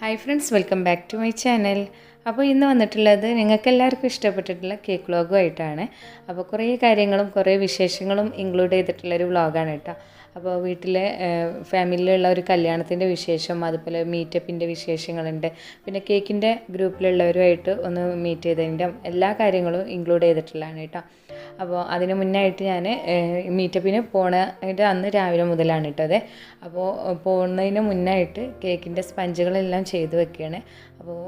Hi friends, welcome back to my channel. അപ്പോൾ ഇന്ന് വന്നിട്ടുള്ളത് നിങ്ങൾക്കെല്ലാവർക്കും ഇഷ്ടപ്പെട്ടിട്ടുള്ള കേക്ക് വ്ളോഗുമായിട്ടാണ്. അപ്പോൾ കുറേ കാര്യങ്ങളും കുറേ വിശേഷങ്ങളും ഇൻക്ലൂഡ് ചെയ്തിട്ടുള്ളൊരു വ്ളോഗാണ് കേട്ടോ. അപ്പോൾ വീട്ടിലെ ഫാമിലിയിലുള്ള ഒരു കല്യാണത്തിൻ്റെ വിശേഷം, അതുപോലെ മീറ്റപ്പിൻ്റെ വിശേഷങ്ങളുണ്ട്. പിന്നെ കേക്കിൻ്റെ ഗ്രൂപ്പിലുള്ളവരുമായിട്ട് ഒന്ന് മീറ്റ് ചെയ്തതിൻ്റെ എല്ലാ കാര്യങ്ങളും ഇൻക്ലൂഡ് ചെയ്തിട്ടുള്ളതാണ് കേട്ടോ. അപ്പോൾ അതിന് മുന്നായിട്ട് ഞാൻ മീറ്റപ്പിന് പോണതിൻ്റെ അന്ന് രാവിലെ മുതലാണ് കേട്ടോ അപ്പോൾ പോകുന്നതിന് മുന്നായിട്ട് കേക്കിൻ്റെ സ്പഞ്ചുകളെല്ലാം ചെയ്ത് വെക്കുകയാണ്. അപ്പോൾ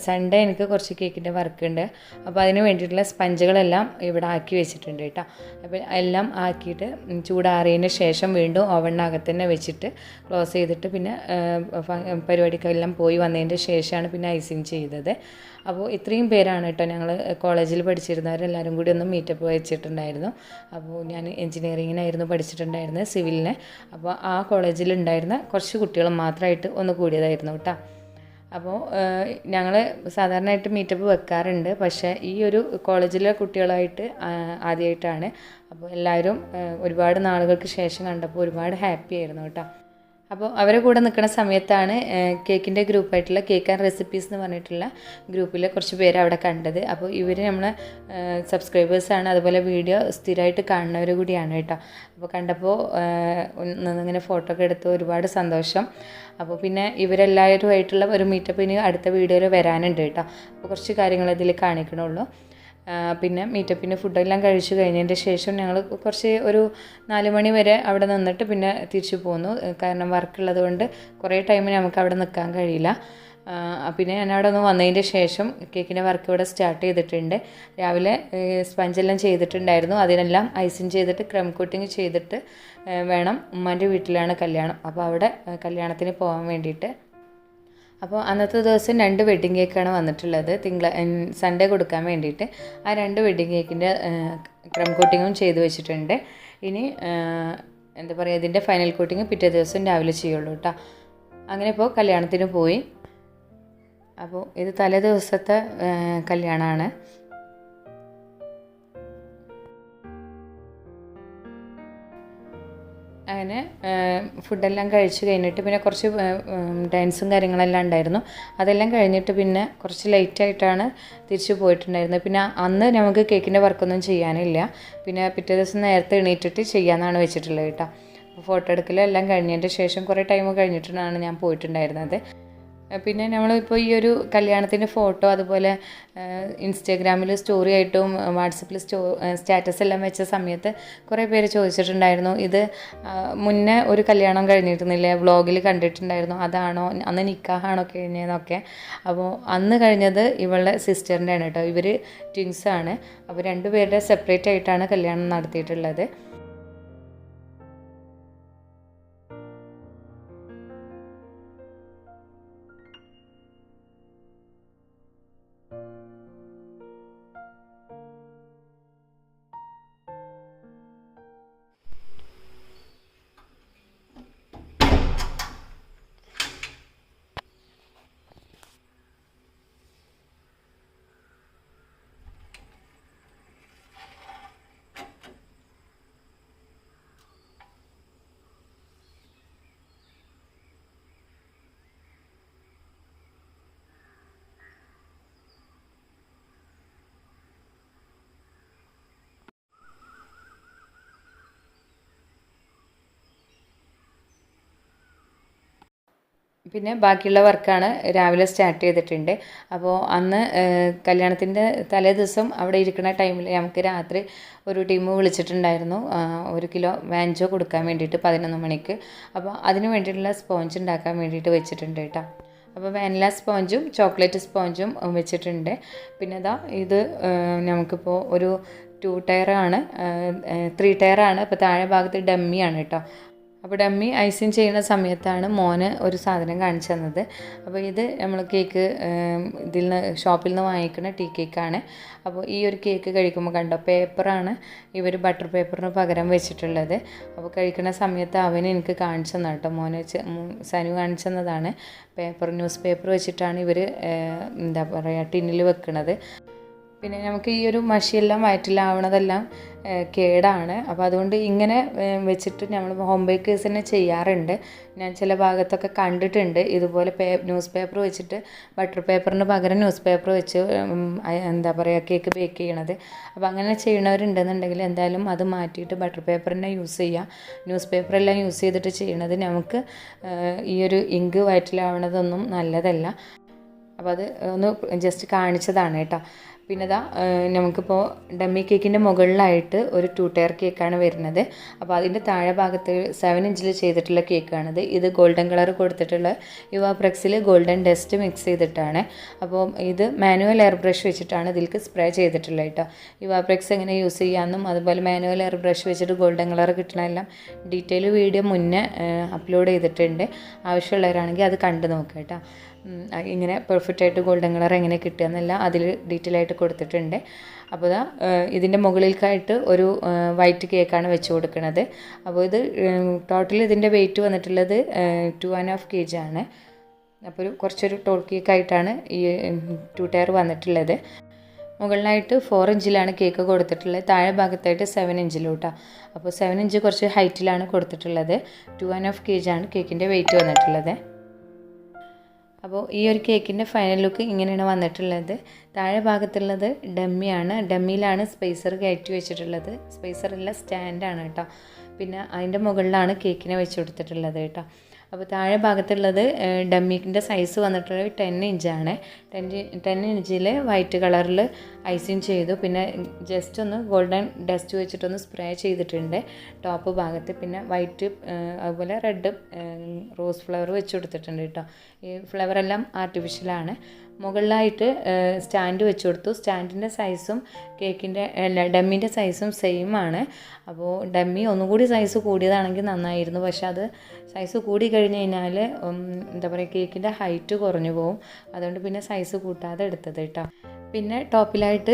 സൺഡേ എനിക്ക് കുറച്ച് കേക്കിൻ്റെ വർക്ക് ഉണ്ട്. അപ്പോൾ അതിന് വേണ്ടിയിട്ടുള്ള സ്പഞ്ചുകളെല്ലാം ഇവിടെ ആക്കി വെച്ചിട്ടുണ്ട് കേട്ടോ. അപ്പോൾ എല്ലാം ആക്കിയിട്ട് ചൂടാറിയതിന് ശേഷം വീണ്ടും ഓവണിനകത്ത് തന്നെ വെച്ചിട്ട് ക്ലോസ് ചെയ്തിട്ട് പിന്നെ പരിപാടിക്കെല്ലാം പോയി വന്നതിൻ്റെ ശേഷമാണ് പിന്നെ ഐസിങ് ചെയ്തത്. അപ്പോൾ ഇത്രയും പേരാണ് കേട്ടോ ഞങ്ങൾ കോളേജിൽ പഠിച്ചിരുന്നവരെല്ലാവരും കൂടി ഒന്ന് മീറ്റപ്പ് വെച്ചിട്ടുണ്ടായിരുന്നു. അപ്പോൾ ഞാൻ എൻജിനീയറിങ്ങിനായിരുന്നു പഠിച്ചിട്ടുണ്ടായിരുന്നത്, സിവിലിന്. അപ്പോൾ ആ കോളേജിലുണ്ടായിരുന്ന കുറച്ച് കുട്ടികൾ മാത്രമായിട്ട് ഒന്ന് കൂടിയതായിരുന്നു കേട്ടോ. അപ്പോൾ ഞങ്ങൾ സാധാരണയായിട്ട് മീറ്റപ്പ് വെക്കാറുണ്ട്, പക്ഷേ ഈ ഒരു കോളേജിലെ കുട്ടികളായിട്ട് ആദ്യമായിട്ടാണ്. അപ്പോൾ എല്ലാവരും ഒരുപാട് നാളുകൾക്ക് ശേഷം കണ്ടപ്പോൾ ഒരുപാട് ഹാപ്പി ആയിരുന്നു കേട്ടോ. അപ്പോൾ അവരെ കൂടെ നിൽക്കുന്ന സമയത്താണ് കേക്കിൻ്റെ ഗ്രൂപ്പായിട്ടുള്ള കേക്ക് ആൻഡ് റെസിപ്പീസ് എന്ന് പറഞ്ഞിട്ടുള്ള ഗ്രൂപ്പിലെ കുറച്ച് പേര് അവിടെ കണ്ടത്. അപ്പോൾ ഇവർ നമ്മളെ സബ്സ്ക്രൈബേഴ്സാണ്, അതുപോലെ വീഡിയോ സ്ഥിരമായിട്ട് കാണുന്നവർ കൂടിയാണ് കേട്ടോ. അപ്പോൾ കണ്ടപ്പോൾ ഇങ്ങനെ ഫോട്ടോ ഒക്കെ എടുത്ത് ഒരുപാട് സന്തോഷം. അപ്പോൾ പിന്നെ ഇവരെല്ലാവരുമായിട്ടുള്ള ഒരു മീറ്റപ്പിന് അടുത്ത വീഡിയോയിൽ വരാനുണ്ട് കേട്ടോ. അപ്പോൾ കുറച്ച് കാര്യങ്ങൾ ഇതിൽ കാണിക്കണുള്ളൂ. പിന്നെ മീറ്റപ്പിന് ഫുഡെല്ലാം കഴിച്ചു കഴിഞ്ഞതിൻ്റെ ശേഷം ഞങ്ങൾ കുറച്ച് ഒരു 4 മണി വരെ അവിടെ നിന്നിട്ട് പിന്നെ തിരിച്ചു പോന്നു. കാരണം വർക്കുള്ളത് കൊണ്ട് കുറേ ടൈമിന് നമുക്ക് അവിടെ നിൽക്കാൻ കഴിയില്ല. പിന്നെ ഞാൻ അവിടെ ഒന്ന് വന്നതിൻ്റെ ശേഷം കേക്കിൻ്റെ വർക്ക് ഇവിടെ സ്റ്റാർട്ട് ചെയ്തിട്ടുണ്ട്. രാവിലെ സ്പഞ്ചെല്ലാം ചെയ്തിട്ടുണ്ടായിരുന്നു. അതിനെല്ലാം ഐസിങ് ചെയ്തിട്ട് ക്രം കോട്ടിങ് ചെയ്തിട്ട് വേണം. ഉമ്മാൻ്റെ വീട്ടിലാണ് കല്യാണം. അപ്പോൾ അവിടെ കല്യാണത്തിന് പോകാൻ വേണ്ടിയിട്ട്. അപ്പോൾ അന്നത്തെ ദിവസം 2 വെഡ്ഡിങ് കേക്കാണ് വന്നിട്ടുള്ളത്. സൺഡേ കൊടുക്കാൻ വേണ്ടിയിട്ട് ആ 2 വെഡ്ഡിങ് കേക്കിൻ്റെ ക്രം കോട്ടിങ്ങും ചെയ്ത് വെച്ചിട്ടുണ്ട്. ഇനി എന്താ പറയുക, ഇതിൻ്റെ ഫൈനൽ കോട്ടിങ് പിറ്റേ ദിവസം രാവിലെ ചെയ്യുള്ളൂ കേട്ടോ. അങ്ങനെ ഇപ്പോൾ കല്യാണത്തിന് പോയി. അപ്പോൾ ഇത് തലേ ദിവസത്തെ കല്യാണമാണ്. അങ്ങനെ ഫുഡെല്ലാം കഴിച്ച് കഴിഞ്ഞിട്ട് പിന്നെ കുറച്ച് ഡാൻസും കാര്യങ്ങളെല്ലാം ഉണ്ടായിരുന്നു. അതെല്ലാം കഴിഞ്ഞിട്ട് പിന്നെ കുറച്ച് ലേറ്റായിട്ടാണ് തിരിച്ചു പോയിട്ടുണ്ടായിരുന്നത്. പിന്നെ അന്ന് നമുക്ക് കേക്കിൻ്റെ വർക്കൊന്നും ചെയ്യാനില്ല. പിന്നെ പിറ്റേ ദിവസം നേരത്തെ എണീറ്റിട്ട് ചെയ്യാമെന്നാണ് വെച്ചിട്ടുള്ളത് കേട്ടോ. അപ്പോൾ ഫോട്ടോ എടുക്കലെല്ലാം കഴിഞ്ഞതിൻ്റെ ശേഷം കുറേ ടൈം കഴിഞ്ഞിട്ടാണ് ഞാൻ പോയിട്ടുണ്ടായിരുന്നത്. പിന്നെ നമ്മളിപ്പോൾ ഈ ഒരു കല്യാണത്തിൻ്റെ ഫോട്ടോ അതുപോലെ ഇൻസ്റ്റാഗ്രാമിൽ സ്റ്റോറി ആയിട്ടും വാട്സപ്പിൽ സ്റ്റാറ്റസ് എല്ലാം വെച്ച സമയത്ത് കുറേ പേര് ചോദിച്ചിട്ടുണ്ടായിരുന്നു, ഇത് മുന്നേ ഒരു കല്യാണം കഴിഞ്ഞിരുന്നില്ലേ, വ്ളോഗിൽ കണ്ടിട്ടുണ്ടായിരുന്നു, അതാണോ, അന്ന് നിക്കാഹാണോ കഴിഞ്ഞതെന്നൊക്കെ. അപ്പോൾ അന്ന് കഴിഞ്ഞത് ഇവളുടെ സിസ്റ്ററിൻ്റെ ആണ് കേട്ടോ. ഇവർ ട്വിൻസാണ്. അപ്പോൾ 2 പേരുടെ സെപ്പറേറ്റ് ആയിട്ടാണ് കല്യാണം നടത്തിയിട്ടുള്ളത്. പിന്നെ ബാക്കിയുള്ള വർക്കാണ് രാവിലെ സ്റ്റാർട്ട് ചെയ്തിട്ടുണ്ട്. അപ്പോൾ അന്ന് കല്യാണത്തിൻ്റെ തലേ ദിവസം അവിടെ ഇരിക്കുന്ന ടൈമിൽ നമുക്ക് രാത്രി ഒരു ടീം വിളിച്ചിട്ടുണ്ടായിരുന്നു 1 കിലോ വാഞ്ചോ കൊടുക്കാൻ വേണ്ടിയിട്ട് 11 മണിക്ക്. അപ്പോൾ അതിന് വേണ്ടിയിട്ടുള്ള സ്പോഞ്ച് ഉണ്ടാക്കാൻ വേണ്ടിയിട്ട് വെച്ചിട്ടുണ്ട് കേട്ടോ. അപ്പോൾ വാനില സ്പോഞ്ചും ചോക്ലേറ്റ് സ്പോഞ്ചും വെച്ചിട്ടുണ്ട്. പിന്നെ ഇത് നമുക്കിപ്പോൾ ഒരു 2 ടയറാണ്, 3 ടയറാണ്. അപ്പോൾ താഴെ ഭാഗത്ത് ഡമ്മിയാണ് കേട്ടോ. അപ്പോൾ ഡമ്മി ഐസിങ് ചെയ്യുന്ന സമയത്താണ് മോന് ഒരു സാധനം കാണിച്ചു തന്നത്. അപ്പോൾ ഇത് നമ്മൾ കേക്ക് ഇതിൽ നിന്ന് ഷോപ്പിൽ നിന്ന് വാങ്ങിക്കുന്ന ടീ കേക്കാണ്. അപ്പോൾ ഈ ഒരു കേക്ക് കഴിക്കുമ്പോൾ കണ്ടോ, പേപ്പറാണ് ഇവർ ബട്ടർ പേപ്പറിന് പകരം വെച്ചിട്ടുള്ളത്. അപ്പോൾ കഴിക്കുന്ന സമയത്ത് അവന് എനിക്ക് കാണിച്ചു തന്ന കേട്ടോ, മോന് സനു കാണിച്ചു തന്നതാണ്. ന്യൂസ് പേപ്പർ വെച്ചിട്ടാണ് ഇവർ എന്താ പറയുക ടിന്നിൽ വെക്കുന്നത്. പിന്നെ നമുക്ക് ഈ ഒരു മഷിയെല്ലാം വയറ്റിലാവണതെല്ലാം കേടാണ്. അപ്പോൾ അതുകൊണ്ട് ഇങ്ങനെ വെച്ചിട്ട് നമ്മൾ ഹോം ബേക്കേഴ്സ് തന്നെ ചെയ്യാറുണ്ട്. ഞാൻ ചില ഭാഗത്തൊക്കെ കണ്ടിട്ടുണ്ട് ഇതുപോലെ ന്യൂസ് പേപ്പർ വെച്ചിട്ട് ബട്ടർ പേപ്പറിന് പകരം ന്യൂസ് പേപ്പർ വെച്ച് എന്താ പറയുക കേക്ക് ബേക്ക് ചെയ്യണത്. അപ്പോൾ അങ്ങനെ ചെയ്യണവരുണ്ടെന്നുണ്ടെങ്കിൽ എന്തായാലും അത് മാറ്റിയിട്ട് ബട്ടർ പേപ്പർ തന്നെ യൂസ് ചെയ്യുക. ന്യൂസ് പേപ്പറെല്ലാം യൂസ് ചെയ്തിട്ട് ചെയ്യണത് നമുക്ക് ഈ ഒരു ഇങ്ക് വയറ്റിലാവണതൊന്നും നല്ലതല്ല. അപ്പോൾ അത് ഒന്ന് ജസ്റ്റ് കാണിച്ചതാണ് കേട്ടോ. പിന്നെ ഇതാ നമുക്കിപ്പോൾ ഡമ്മി കേക്കിൻ്റെ മുകളിലായിട്ട് ഒരു 2 ടയർ കേക്കാണ് വരുന്നത്. അപ്പോൾ അതിൻ്റെ താഴെ ഭാഗത്ത് 7 ഇഞ്ചിൽ ചെയ്തിട്ടുള്ള കേക്കാണിത്. ഇത് ഗോൾഡൻ കളർ കൊടുത്തിട്ടുള്ള യുവാപ്രെക്സിൽ ഗോൾഡൻ ഡസ്റ്റ് മിക്സ് ചെയ്തിട്ടാണ്. അപ്പോൾ ഇത് മാനുവൽ എയർ ബ്രഷ് വെച്ചിട്ടാണ് ഇതിലേക്ക് സ്പ്രേ ചെയ്തിട്ടുള്ളത് കേട്ടോ. യുവാപ്രെക്സ് എങ്ങനെ യൂസ് ചെയ്യാമെന്നും അതുപോലെ മാനുവൽ എയർ ബ്രഷ് വെച്ചിട്ട് ഗോൾഡൻ കളർ കിട്ടണമെല്ലാം ഡീറ്റെയിൽ വീഡിയോ മുന്നേ അപ്ലോഡ് ചെയ്തിട്ടുണ്ട്. ആവശ്യമുള്ളവരാണെങ്കിൽ അത് കണ്ടു നോക്കാം കേട്ടോ. ഇങ്ങനെ പെർഫെക്റ്റായിട്ട് ഗോൾഡൻ കളർ എങ്ങനെ കിട്ടുക എന്നെല്ലാം അതിൽ ഡീറ്റെയിൽ ആയിട്ട് കൊടുത്തിട്ടുണ്ട്. അപ്പോൾ ഇതിൻ്റെ മുകളിലേക്കായിട്ട് ഒരു വൈറ്റ് കേക്കാണ് വെച്ച് കൊടുക്കുന്നത്. അപ്പോൾ ഇത് ടോട്ടൽ ഇതിൻ്റെ വെയിറ്റ് വന്നിട്ടുള്ളത് 2.5 kg ആണ്. അപ്പോൾ കുറച്ചൊരു ടോൾ കേക്കായിട്ടാണ് ഈ 2 ടയർ വന്നിട്ടുള്ളത്. മുകളിലായിട്ട് 4 ഇഞ്ചിലാണ് കേക്ക് കൊടുത്തിട്ടുള്ളത്. താഴെ ഭാഗത്തായിട്ട് 7 ഇഞ്ചിലോട്ടാ. അപ്പോൾ 7 ഇഞ്ച് കുറച്ച് ഹൈറ്റിലാണ് കൊടുത്തിട്ടുള്ളത്. 2.5 kg ആണ് കേക്കിൻ്റെ വെയിറ്റ് വന്നിട്ടുള്ളത്. അപ്പോൾ ഈ ഒരു കേക്കിൻ്റെ ഫൈനൽ ലുക്ക് ഇങ്ങനെയാണ് വന്നിട്ടുള്ളത്. താഴെ ഭാഗത്തുള്ളത് ഡമ്മിയാണ്. ഡമ്മിയിലാണ് സ്പേസർ കയറ്റി വെച്ചിട്ടുള്ളത്. സ്പേസറല്ല, സ്റ്റാൻഡാണ് കേട്ടോ. പിന്നെ അതിൻ്റെ മുകളിലാണ് കേക്കിനെ വെച്ച് കൊടുത്തിട്ടുള്ളത് കേട്ടോ. അപ്പോൾ താഴെ ഭാഗത്തുള്ളത് ഡമ്മിൻ്റെ സൈസ് വന്നിട്ടുള്ളത് 10 ഇഞ്ചാണ്. 10 ഇഞ്ചിൽ വൈറ്റ് കളറിൽ ഐസിങ് ചെയ്തു. പിന്നെ ജസ്റ്റ് ഒന്ന് ഗോൾഡൻ ഡസ്റ്റ് വെച്ചിട്ടൊന്ന് സ്പ്രേ ചെയ്തിട്ടുണ്ട് ടോപ്പ് ഭാഗത്ത്. പിന്നെ വൈറ്റ് അതുപോലെ റെഡ് റോസ് ഫ്ലവർ വെച്ച് കൊടുത്തിട്ടുണ്ട് കേട്ടോ. ഈ ഫ്ലവറെല്ലാം ആർട്ടിഫിഷ്യലാണ്. മുകളിലായിട്ട് സ്റ്റാൻഡ് വെച്ച് കൊടുത്തു. സ്റ്റാൻഡിൻ്റെ സൈസും കേക്കിൻ്റെ ഡമ്മിൻ്റെ സൈസും സെയിം ആണ്. അപ്പോൾ ഡമ്മി ഒന്നുകൂടി സൈസ് കൂടിയതാണെങ്കിൽ നന്നായിരുന്നു. പക്ഷെ അത് സൈസ് കൂടി കഴിഞ്ഞ് കഴിഞ്ഞാൽ എന്താ പറയുക, കേക്കിൻ്റെ ഹൈറ്റ് കുറഞ്ഞു പോകും. അതുകൊണ്ട് പിന്നെ സൈസ് കൂട്ടാതെ എടുത്തത് കേട്ടോ. പിന്നെ ടോപ്പിലായിട്ട്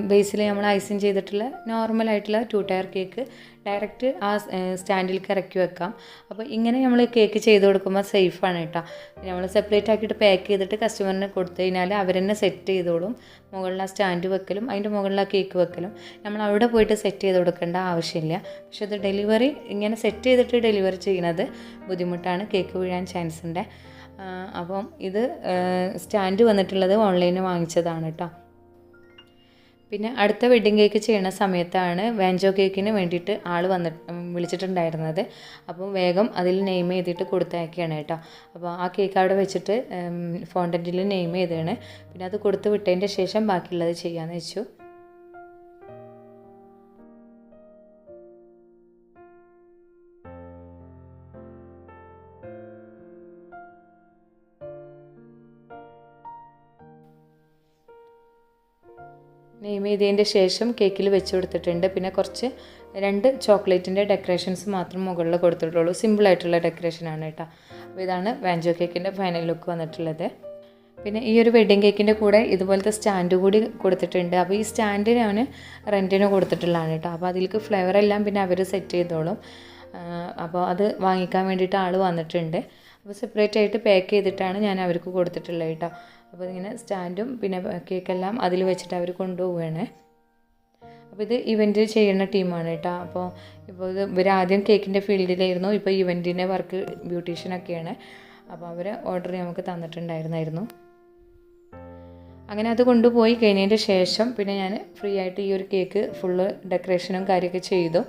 ബേസിൽ നമ്മൾ ഐസിങ് ചെയ്തിട്ടുള്ള നോർമലായിട്ടുള്ള 2 ടയർ കേക്ക് ഡയറക്റ്റ് ആ സ്റ്റാൻഡിലേക്ക് ഇറക്കി വെക്കാം. അപ്പോൾ ഇങ്ങനെ നമ്മൾ കേക്ക് ചെയ്ത് കൊടുക്കുമ്പോൾ സേഫാണ് കേട്ടോ. നമ്മൾ സെപ്പറേറ്റ് ആക്കിയിട്ട് പാക്ക് ചെയ്തിട്ട് കസ്റ്റമറിന് കൊടുത്തു കഴിഞ്ഞാൽ അവർ തന്നെ സെറ്റ് ചെയ്തോളും. മുകളിൽ ആ സ്റ്റാൻഡ് വെക്കലും അതിൻ്റെ മുകളിൽ ആ കേക്ക് വെക്കലും നമ്മൾ അവിടെ പോയിട്ട് സെറ്റ് ചെയ്ത് കൊടുക്കേണ്ട ആവശ്യമില്ല. പക്ഷെ ഇത് ഡെലിവറി ഇങ്ങനെ സെറ്റ് ചെയ്തിട്ട് ഡെലിവറി ചെയ്യുന്നത് ബുദ്ധിമുട്ടാണ്, കേക്ക് വീഴാൻ ചാൻസ് ഉണ്ട്. അപ്പം ഇത് സ്റ്റാൻഡ് വന്നിട്ടുള്ളത് ഓൺലൈനിൽ വാങ്ങിച്ചതാണ് കേട്ടോ. പിന്നെ അടുത്ത വെഡ്ഡിങ് കേക്ക് ചെയ്യണ സമയത്താണ് വാഞ്ചോ കേക്കിന് വേണ്ടിയിട്ട് ആൾ വിളിച്ചിട്ടുണ്ടായിരുന്നത്. അപ്പോൾ വേഗം അതിൽ നെയിം ചെയ്തിട്ട് കൊടുത്തയക്കുകയാണ് കേട്ടോ. അപ്പോൾ ആ കേക്ക് അവിടെ വെച്ചിട്ട് ഫോണ്ടൻറ്റിൽ നെയിം ചെയ്തതാണ്. പിന്നെ അത് കൊടുത്ത് വിട്ടതിൻ്റെ ശേഷം ബാക്കിയുള്ളത് ചെയ്യാമെന്ന് വെച്ചു. നെയിം ചെയ്തതിൻ്റെ ശേഷം കേക്കിൽ വെച്ച് കൊടുത്തിട്ടുണ്ട്. പിന്നെ കുറച്ച് 2 ചോക്ലേറ്റിൻ്റെ ഡെക്കറേഷൻസ് മാത്രം മുകളിൽ കൊടുത്തിട്ടുള്ളൂ. സിമ്പിളായിട്ടുള്ള ഡെക്കറേഷനാണ് കേട്ടോ. അപ്പോൾ ഇതാണ് വാഞ്ചോ കേക്കിൻ്റെ ഫൈനൽ ലുക്ക് വന്നിട്ടുള്ളത്. പിന്നെ ഈ ഒരു വെഡ്ഡിങ് കേക്കിൻ്റെ കൂടെ ഇതുപോലത്തെ സ്റ്റാൻഡ് കൂടി കൊടുത്തിട്ടുണ്ട്. അപ്പോൾ ഈ സ്റ്റാൻഡ് ഞാൻ റെൻറ്റിന് കൊടുത്തിട്ടുള്ളതാണ് കേട്ടോ. അപ്പോൾ അതിലേക്ക് ഫ്ലേവറെല്ലാം പിന്നെ അവർ സെറ്റ് ചെയ്തോളും. അപ്പോൾ അത് വാങ്ങിക്കാൻ വേണ്ടിയിട്ട് ആൾ വന്നിട്ടുണ്ട്. അപ്പോൾ സെപ്പറേറ്റ് ആയിട്ട് പാക്ക് ചെയ്തിട്ടാണ് ഞാൻ അവർക്ക് കൊടുത്തിട്ടുള്ളത് കേട്ടോ. അപ്പോൾ ഇങ്ങനെ സ്റ്റാൻഡും പിന്നെ കേക്കെല്ലാം അതിൽ വെച്ചിട്ട് അവർ കൊണ്ടുപോവുകയാണ്. അപ്പോൾ ഇത് ഇവൻറ്റ് ചെയ്യുന്ന ടീമാണ് കേട്ടോ. അപ്പോൾ ഇത് ഇവരാദ്യം കേക്കിൻ്റെ ഫീൽഡിലായിരുന്നു, ഇപ്പോൾ ഇവൻറ്റിൻ്റെ വർക്ക് ബ്യൂട്ടീഷ്യനൊക്കെയാണ്. അപ്പോൾ അവർ ഓർഡർ നമുക്ക് തന്നിട്ടുണ്ടായിരുന്നു. അങ്ങനെ അത് കൊണ്ടുപോയി കഴിഞ്ഞതിൻ്റെ ശേഷം പിന്നെ ഞാൻ ഫ്രീ ആയിട്ട് ഈ ഒരു കേക്ക് ഫുള്ള് ഡെക്കറേഷനും കാര്യമൊക്കെ ചെയ്തു.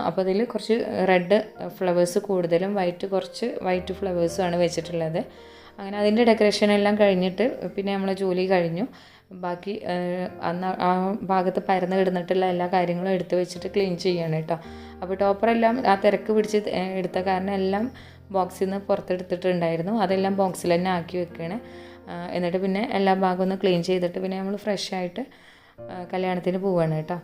അപ്പോൾ അതിൽ കുറച്ച് റെഡ് ഫ്ലവേഴ്സ് കൂടുതലും കുറച്ച് വൈറ്റ് ഫ്ലവേഴ്സുമാണ് വെച്ചിട്ടുള്ളത്. അങ്ങനെ അതിൻ്റെ ഡെക്കറേഷനെല്ലാം കഴിഞ്ഞിട്ട് പിന്നെ നമ്മളെ ജോലി കഴിഞ്ഞു. ബാക്കി അന്ന് ആ ഭാഗത്ത് പരന്ന് കിടന്നിട്ടുള്ള എല്ലാ കാര്യങ്ങളും എടുത്ത് വെച്ചിട്ട് ക്ലീൻ ചെയ്യണം കേട്ടോ. അപ്പോൾ ടോപ്പറെല്ലാം ആ തിരക്ക് പിടിച്ച് എടുത്ത കാരണം എല്ലാം ബോക്സിൽ നിന്ന് പുറത്തെടുത്തിട്ടുണ്ടായിരുന്നു. അതെല്ലാം ബോക്സിൽ തന്നെ ആക്കി വെക്കുകയാണ്. എന്നിട്ട് പിന്നെ എല്ലാ ഭാഗവും ഒന്ന് ക്ലീൻ ചെയ്തിട്ട് പിന്നെ നമ്മൾ ഫ്രഷ് ആയിട്ട് കല്യാണത്തിന് പോവുകയാണ് കേട്ടോ.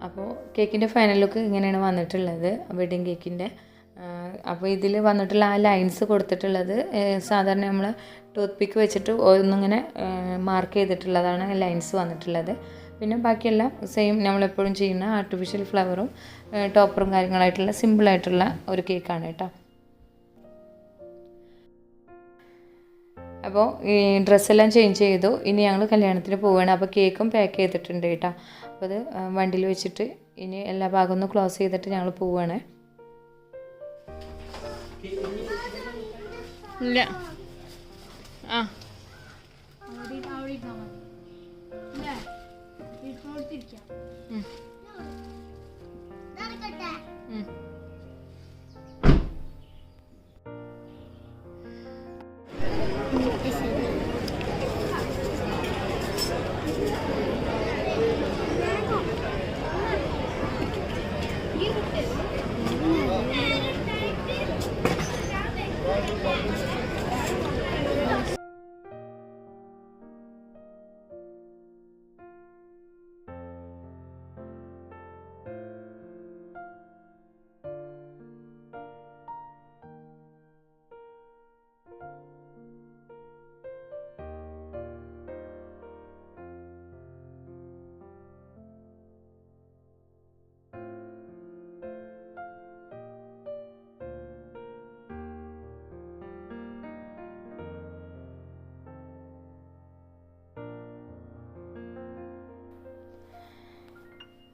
അപ്പോൾ കേക്കിൻ്റെ ഫൈനൽ ലുക്ക് ഇങ്ങനെയാണ് വന്നിട്ടുള്ളത്, വെഡ്ഡിങ് കേക്കിൻ്റെ. അപ്പോൾ ഇതിൽ വന്നിട്ടുള്ള ആ ലൈൻസ് കൊടുത്തിട്ടുള്ളത് സാധാരണ നമ്മൾ ടൂത്ത് പിക്ക് വെച്ചിട്ട് ഒന്നിങ്ങനെ മാർക്ക് ചെയ്തിട്ടുള്ളതാണ് ലൈൻസ് വന്നിട്ടുള്ളത്. പിന്നെ ബാക്കിയെല്ലാം സെയിം നമ്മളെപ്പോഴും ചെയ്യുന്ന ആർട്ടിഫിഷ്യൽ ഫ്ലവറും ടോപ്പറും കാര്യങ്ങളായിട്ടുള്ള സിമ്പിളായിട്ടുള്ള ഒരു കേക്കാണ് കേട്ടോ. അപ്പോൾ ഈ ഡ്രസ്സെല്ലാം ചേഞ്ച് ചെയ്തു. ഇനി ഞങ്ങൾ കല്യാണത്തിന് പോവുകയാണ്. അപ്പോൾ കേക്കും പാക്ക് ചെയ്തിട്ടുണ്ട് കേട്ടോ. അപ്പോൾ അത് വണ്ടിയിൽ വെച്ചിട്ട് ഇനി എല്ലാ ഭാഗവും ഒന്ന് ക്ലോസ് ചെയ്തിട്ട് ഞങ്ങൾ പോവുകയാണ്. ഇല്ല ആ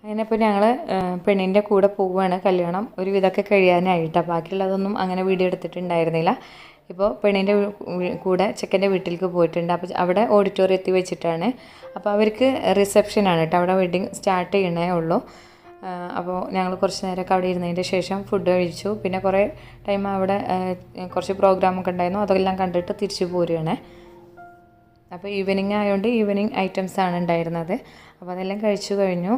അങ്ങനെ ഇപ്പോൾ ഞങ്ങൾ പെണ്ണിൻ്റെ കൂടെ പോവുകയാണ്. കല്യാണം ഒരു വിധമൊക്കെ കഴിയാനായിട്ടാണ്. ബാക്കിയുള്ളതൊന്നും അങ്ങനെ വീഡിയോ എടുത്തിട്ടുണ്ടായിരുന്നില്ല. ഇപ്പോൾ പെണ്ണിൻ്റെ കൂടെ ചെക്കൻ്റെ വീട്ടിലേക്ക് പോയിട്ടുണ്ട്. അപ്പോൾ അവിടെ ഓഡിറ്റോറിയത്തിൽ വെച്ചിട്ടാണ്. അപ്പോൾ അവർക്ക് റിസപ്ഷനാണ് കേട്ടോ. അവിടെ വെഡ്ഡിങ് സ്റ്റാർട്ട് ചെയ്യണേ ഉള്ളൂ. അപ്പോൾ ഞങ്ങൾ കുറച്ച് നേരമൊക്കെ അവിടെ ഇരുന്നതിൻ്റെ ശേഷം ഫുഡ് കഴിച്ചു. പിന്നെ കുറേ ടൈം അവിടെ കുറച്ച് പ്രോഗ്രാമൊക്കെ ഉണ്ടായിരുന്നു. അതെല്ലാം കണ്ടിട്ട് തിരിച്ചു പോരുകയാണ്. അപ്പോൾ ഈവനിങ് ആയതുകൊണ്ട് ഈവനിങ് ഐറ്റംസാണ് ഉണ്ടായിരുന്നത്. അപ്പോൾ അതെല്ലാം കഴിച്ചു കഴിഞ്ഞു.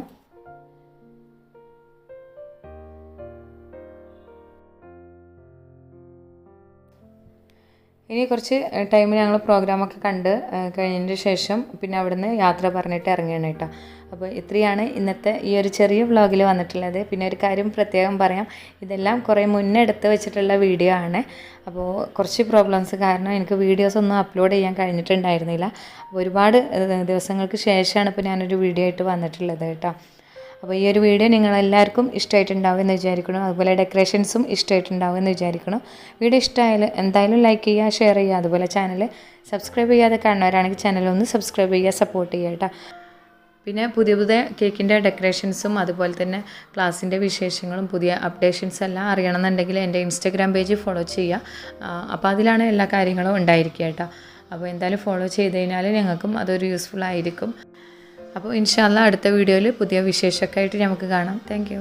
ഇനി കുറച്ച് ടൈം ഞങ്ങൾ പ്രോഗ്രാമൊക്കെ കണ്ട് കഴിഞ്ഞതിന് ശേഷം പിന്നെ അവിടുന്ന് യാത്ര പറഞ്ഞിട്ട് ഇറങ്ങുകയാണ് കേട്ടോ. അപ്പോൾ ഇത്രയാണ് ഇന്നത്തെ ഈ ഒരു ചെറിയ വ്ളോഗിൽ വന്നിട്ടുള്ളത്. പിന്നെ ഒരു കാര്യം പ്രത്യേകം പറയാം, ഇതെല്ലാം കുറേ മുന്നേ എടുത്ത് വെച്ചിട്ടുള്ള വീഡിയോ ആണ്. അപ്പോൾ കുറച്ച് പ്രോബ്ലംസ് കാരണം എനിക്ക് വീഡിയോസൊന്നും അപ്ലോഡ് ചെയ്യാൻ കഴിഞ്ഞിട്ടുണ്ടായിരുന്നില്ല. അപ്പോൾ ഒരുപാട് ദിവസങ്ങൾക്ക് ശേഷമാണ് ഇപ്പോൾ ഞാനൊരു വീഡിയോ ആയിട്ട് വന്നിട്ടുള്ളത് കേട്ടോ. അപ്പോൾ ഈ ഒരു വീഡിയോ നിങ്ങളെല്ലാവർക്കും ഇഷ്ടമായിട്ടുണ്ടാവും എന്ന് വിചാരിക്കണം. അതുപോലെ ഡെക്കറേഷൻസും ഇഷ്ടമായിട്ടുണ്ടാവും എന്ന് വിചാരിക്കണം. വീഡിയോ ഇഷ്ടമായാൽ എന്തായാലും ലൈക്ക് ചെയ്യുക, ഷെയർ ചെയ്യുക. അതുപോലെ ചാനൽ സബ്സ്ക്രൈബ് ചെയ്യാതെ കാണുന്നവരാണെങ്കിൽ ചാനലൊന്ന് സബ്സ്ക്രൈബ് ചെയ്യുക, സപ്പോർട്ട് ചെയ്യുക കേട്ടോ. പിന്നെ പുതിയ പുതിയ കേക്കിൻ്റെ ഡെക്കറേഷൻസും അതുപോലെ തന്നെ ക്ലാസ്സിൻ്റെ വിശേഷങ്ങളും പുതിയ അപ്ഡേഷൻസ് എല്ലാം അറിയണമെന്നുണ്ടെങ്കിൽ എൻ്റെ ഇൻസ്റ്റാഗ്രാം പേജ് ഫോളോ ചെയ്യുക. അപ്പോൾ അതിലാണ് എല്ലാ കാര്യങ്ങളും ഉണ്ടായിരിക്കുക കേട്ടോ. അപ്പോൾ എന്തായാലും ഫോളോ ചെയ്ത് കഴിഞ്ഞാൽ ഞങ്ങൾക്കും അതൊരു യൂസ്ഫുൾ ആയിരിക്കും. അപ്പോൾ ഇൻഷാ അല്ലാഹ് അടുത്ത വീഡിയോയിൽ പുതിയ വിശേഷമൊക്കെ ആയിട്ട് നമുക്ക് കാണാം. താങ്ക്